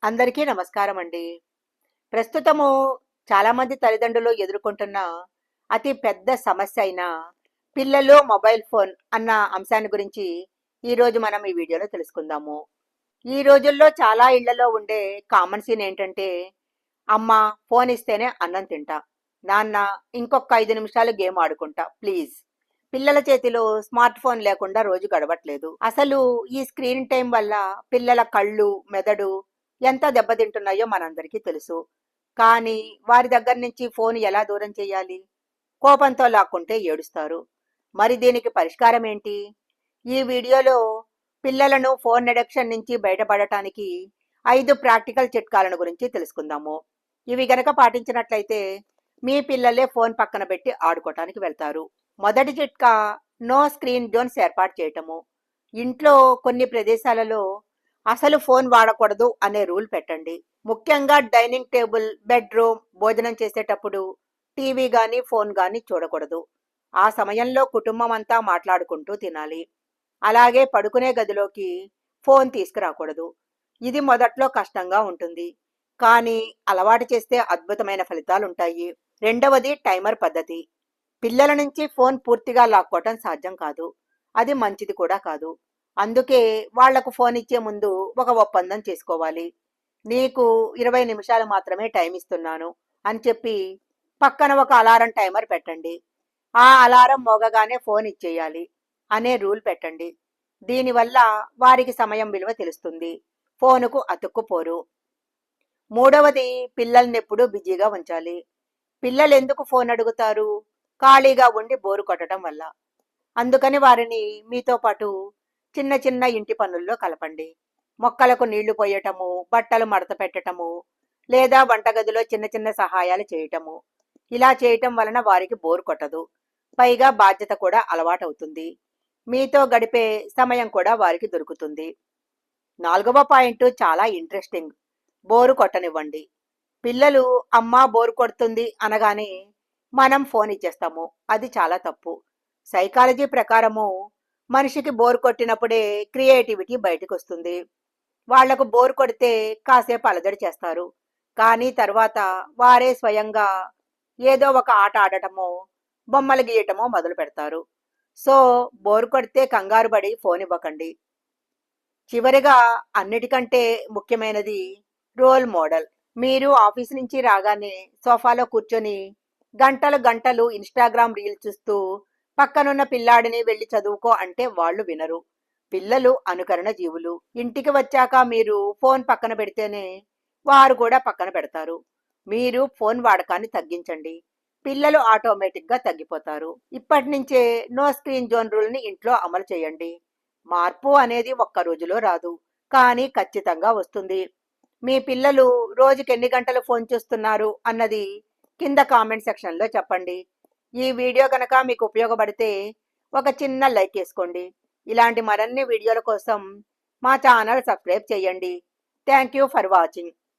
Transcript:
అందరికీ నమస్కారం అండి. ప్రస్తుతము చాలామంది తల్లిదండ్రులు ఎదుర్కొంటున్న అతి పెద్ద సమస్య అయిన పిల్లలు మొబైల్ ఫోన్ అన్న అంశాన్ని గురించి ఈరోజు మనం ఈ వీడియోలో తెలుసుకుందాము. ఈ రోజుల్లో చాలా ఇళ్లలో ఉండే కామన్ సీన్ ఏంటంటే, అమ్మ ఫోన్ ఇస్తేనే అన్నం తింటా, నాన్న ఇంకొక 5 నిమిషాలు గేమ్ ఆడుకుంటా ప్లీజ్. పిల్లల చేతిలో స్మార్ట్ ఫోన్ లేకుండా రోజు గడవట్లేదు. అసలు ఈ స్క్రీన్ టైం వల్ల పిల్లల కళ్ళు, మెదడు ఎంత దెబ్బతింటున్నాయో మనందరికీ తెలుసు. కానీ వారి దగ్గర నుంచి ఫోన్ ఎలా దూరం చేయాలి? కోపంతో లాక్కుంటే ఏడుస్తారు. మరి దీనికి పరిష్కారం ఏంటి? ఈ వీడియోలో పిల్లలను ఫోన్ అడిక్షన్ నుంచి బయటపడటానికి 5 ప్రాక్టికల్ చిట్కాలను గురించి తెలుసుకుందాము. ఇవి గనక పాటించినట్లయితే మీ పిల్లలే ఫోన్ పక్కన పెట్టి ఆడుకోవటానికి వెళ్తారు. మొదటి చిట్కా, నో స్క్రీన్ జోన్స్ ఏర్పాటు చేయటము. ఇంట్లో కొన్ని ప్రదేశాలలో అసలు ఫోన్ వాడకూడదు అనే రూల్ పెట్టండి. ముఖ్యంగా డైనింగ్ టేబుల్, బెడ్రూమ్, భోజనం చేసేటప్పుడు టీవీ గాని ఫోన్ గాని చూడకూడదు. ఆ సమయంలో కుటుంబం అంతా మాట్లాడుకుంటూ తినాలి. అలాగే పడుకునే గదిలోకి ఫోన్ తీసుకురాకూడదు. ఇది మొదట్లో కష్టంగా ఉంటుంది, కానీ అలవాటు చేస్తే అద్భుతమైన ఫలితాలు ఉంటాయి. రెండవది టైమర్ పద్ధతి. పిల్లల నుంచి ఫోన్ పూర్తిగా లాక్కోవటం సాధ్యం కాదు, అది మంచిది కూడా కాదు. అందుకే వాళ్లకు ఫోన్ ఇచ్చే ముందు ఒక ఒప్పందం చేసుకోవాలి. నీకు 20 నిమిషాలు మాత్రమే టైం ఇస్తున్నాను అని చెప్పి పక్కన ఒక అలారం టైమర్ పెట్టండి. ఆ అలారం మోగగానే ఫోన్ ఇచ్చేయాలి అనే రూల్ పెట్టండి. దీనివల్ల వారికి సమయం విలువ తెలుస్తుంది, ఫోనుకు అతుక్కుపోరు. మూడవది, పిల్లల్ని ఎప్పుడూ బిజీగా ఉంచాలి. పిల్లలు ఎందుకు ఫోన్ అడుగుతారు? ఖాళీగా ఉండి బోరు కొట్టడం వల్ల. అందుకని వారిని మీతో పాటు చిన్న చిన్న ఇంటి పనుల్లో కలపండి. మొక్కలకు నీళ్లు పోయటము, బట్టలు మడత పెట్టటము, లేదా వంటగదిలో చిన్న చిన్న సహాయాలు చేయటము. ఇలా చేయటం వలన వారికి బోరు కొట్టదు, పైగా బాధ్యత కూడా అలవాటవుతుంది. మీతో గడిపే సమయం కూడా వారికి దొరుకుతుంది. నాలుగవ పాయింట్ చాలా ఇంట్రెస్టింగ్, బోరు కొట్టనివ్వండి. పిల్లలు అమ్మ బోరు కొడుతుంది అనగానే మనం ఫోన్ ఇచ్చేస్తాము, అది చాలా తప్పు. సైకాలజీ ప్రకారము మనిషికి బోర్ కొట్టినప్పుడే క్రియేటివిటీ బయటకు వస్తుంది. వాళ్లకు బోర్ కొడితే కాసేపు అలజడి చేస్తారు, కానీ తర్వాత వారే స్వయంగా ఏదో ఒక ఆట ఆడటమో బొమ్మలు గీయటమో మొదలు పెడతారు. సో బోర్ కొడితే కంగారు పడి ఫోన్ ఇవ్వకండి. చివరిగా, అన్నిటికంటే ముఖ్యమైనది రోల్ మోడల్. మీరు ఆఫీస్ నుంచి రాగానే సోఫాలో కూర్చొని గంటలు గంటలు ఇన్స్టాగ్రామ్ రీల్ చూస్తూ పక్కనున్న పిల్లాడిని వెళ్ళి చదువుకో అంటే వాళ్ళు వినరు. పిల్లలు అనుకరణ జీవులు. ఇంటికి వచ్చాక మీరు ఫోన్ పక్కన పెడితేనే వారు కూడా పక్కన పెడతారు. మీరు ఫోన్ వాడకాన్ని తగ్గించండి, పిల్లలు ఆటోమేటిక్గా తగ్గిపోతారు. ఇప్పటి నుంచే నో స్క్రీన్ జోన్ రూల్ని ఇంట్లో అమలు చేయండి. మార్పు అనేది ఒక్క రోజులో రాదు, కానీ ఖచ్చితంగా వస్తుంది. మీ పిల్లలు రోజుకి ఎన్ని గంటలు ఫోన్ చూస్తున్నారు అన్నది కింద కామెంట్ సెక్షన్లో చెప్పండి. ఈ వీడియో కనుక మీకు ఉపయోగపడితే ఒక చిన్న లైక్ వేసుకోండి. ఇలాంటి మరిన్ని వీడియోల కోసం మా ఛానల్ సబ్స్క్రైబ్ చేయండి. Thank you for watching.